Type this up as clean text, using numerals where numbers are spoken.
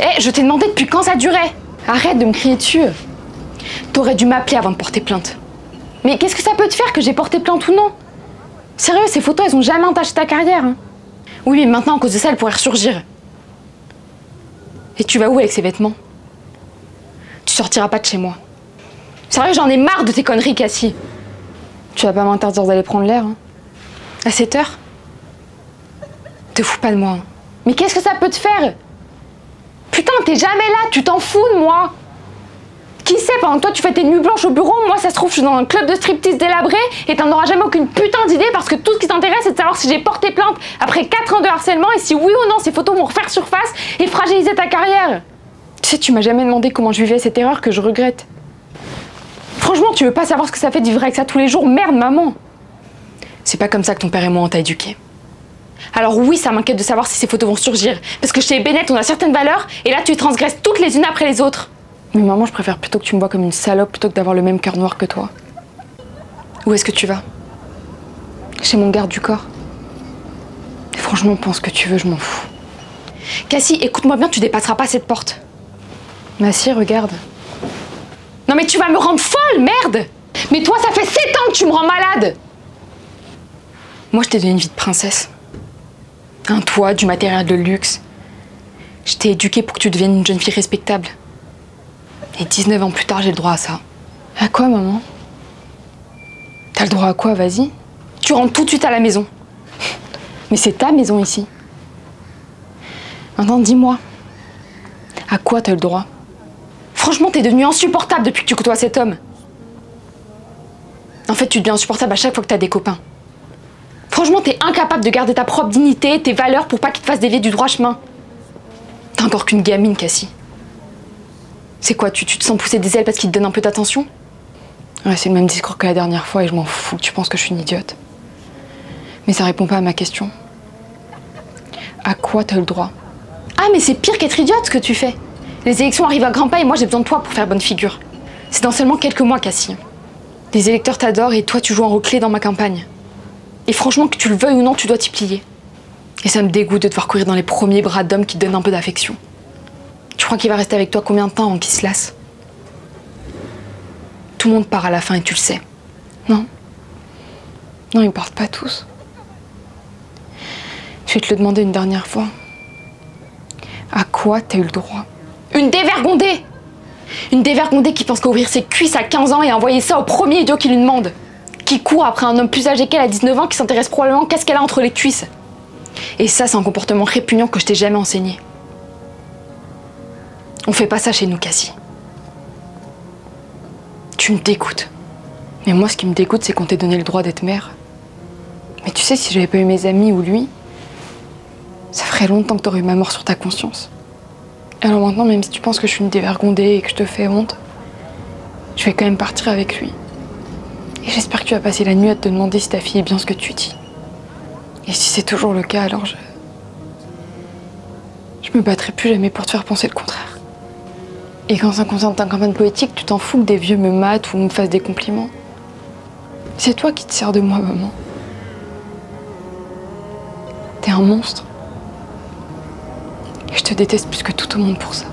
Eh, je t'ai demandé depuis quand ça durait. Arrête de me crier dessus. T'aurais dû m'appeler avant de porter plainte. Mais qu'est-ce que ça peut te faire que j'ai porté plainte ou non? Sérieux, ces photos, elles ont jamais entaché ta carrière. Hein. Oui, mais maintenant, à cause de ça, elles pourraient ressurgir. Et tu vas où avec ces vêtements? Tu sortiras pas de chez moi. Sérieux, j'en ai marre de tes conneries, Cassie. Tu vas pas m'interdire d'aller prendre l'air, hein? À cette heure? Te fous pas de moi. Hein. Mais qu'est-ce que ça peut te faire? Putain, t'es jamais là, tu t'en fous de moi. Qui sait, pendant que toi tu fais tes nuits blanches au bureau, moi ça se trouve je suis dans un club de striptease délabré et t'en auras jamais aucune putain d'idée parce que tout ce qui t'intéresse c'est de savoir si j'ai porté plainte après 4 ans de harcèlement et si oui ou non ces photos vont refaire surface et fragiliser ta carrière. Tu sais, tu m'as jamais demandé comment je vivais cette erreur que je regrette. Franchement, tu veux pas savoir ce que ça fait de vivre avec ça tous les jours? Merde, maman. C'est pas comme ça que ton père et moi on t'a éduqué. Alors oui, ça m'inquiète de savoir si ces photos vont surgir. Parce que chez Bennett, on a certaines valeurs, et là, tu les transgresses toutes les unes après les autres. Mais maman, je préfère plutôt que tu me vois comme une salope plutôt que d'avoir le même cœur noir que toi. Où est-ce que tu vas? Chez mon garde du corps. Et franchement, pense ce que tu veux, je m'en fous. Cassie, écoute-moi bien, tu dépasseras pas cette porte. Ma si, regarde. Non mais tu vas me rendre folle, merde! Mais toi, ça fait 7 ans que tu me rends malade! Moi, je t'ai donné une vie de princesse. Un toit, du matériel de luxe. Je t'ai éduquée pour que tu deviennes une jeune fille respectable. Et 19 ans plus tard, j'ai le droit à ça. À quoi, maman? T'as le droit à quoi, vas-y? Tu rentres tout de suite à la maison. Mais c'est ta maison ici. Maintenant, dis-moi. À quoi t'as le droit? Franchement, t'es devenue insupportable depuis que tu côtoies cet homme. En fait, tu deviens insupportable à chaque fois que t'as des copains. Franchement, t'es incapable de garder ta propre dignité, tes valeurs pour pas qu'ils te fassent dévier du droit chemin. T'es encore qu'une gamine, Cassie. C'est quoi, tu te sens pousser des ailes parce qu'il te donne un peu d'attention? Ouais, c'est le même discours que la dernière fois et je m'en fous que tu penses que je suis une idiote. Mais ça répond pas à ma question. À quoi t'as le droit? Ah, mais c'est pire qu'être idiote ce que tu fais. Les élections arrivent à grands pas et moi j'ai besoin de toi pour faire bonne figure. C'est dans seulement quelques mois, Cassie. Les électeurs t'adorent et toi tu joues un rôle clé dans ma campagne. Et franchement, que tu le veuilles ou non, tu dois t'y plier. Et ça me dégoûte de devoir courir dans les premiers bras d'hommes qui te donnent un peu d'affection. Tu crois qu'il va rester avec toi combien de temps avant qu'il se lasse? Tout le monde part à la fin et tu le sais. Non? Non, ils partent pas tous. Je vais te le demander une dernière fois. À quoi t'as eu le droit? Une dévergondée! Une dévergondée qui pense qu'ouvrir ses cuisses à 15 ans et envoyer ça au premier idiot qui lui demande. Qui court après un homme plus âgé qu'elle à 19 ans qui s'intéresse probablement qu'à ce qu'elle a entre les cuisses. Et ça, c'est un comportement répugnant que je t'ai jamais enseigné. On fait pas ça chez nous, Cassie. Tu me dégoûtes. Mais moi, ce qui me dégoûte, c'est qu'on t'ait donné le droit d'être mère. Mais tu sais, si j'avais pas eu mes amis ou lui, ça ferait longtemps que t'aurais eu ma mort sur ta conscience. Alors maintenant, même si tu penses que je suis une dévergondée et que je te fais honte, je vais quand même partir avec lui. Et j'espère que tu vas passer la nuit à te demander si ta fille est bien ce que tu dis. Et si c'est toujours le cas, alors je me battrai plus jamais pour te faire penser le contraire. Et quand ça concerne ta campagne poétique, tu t'en fous que des vieux me matent ou me fassent des compliments. C'est toi qui te sers de moi, maman. T'es un monstre. Et je te déteste plus que tout au monde pour ça.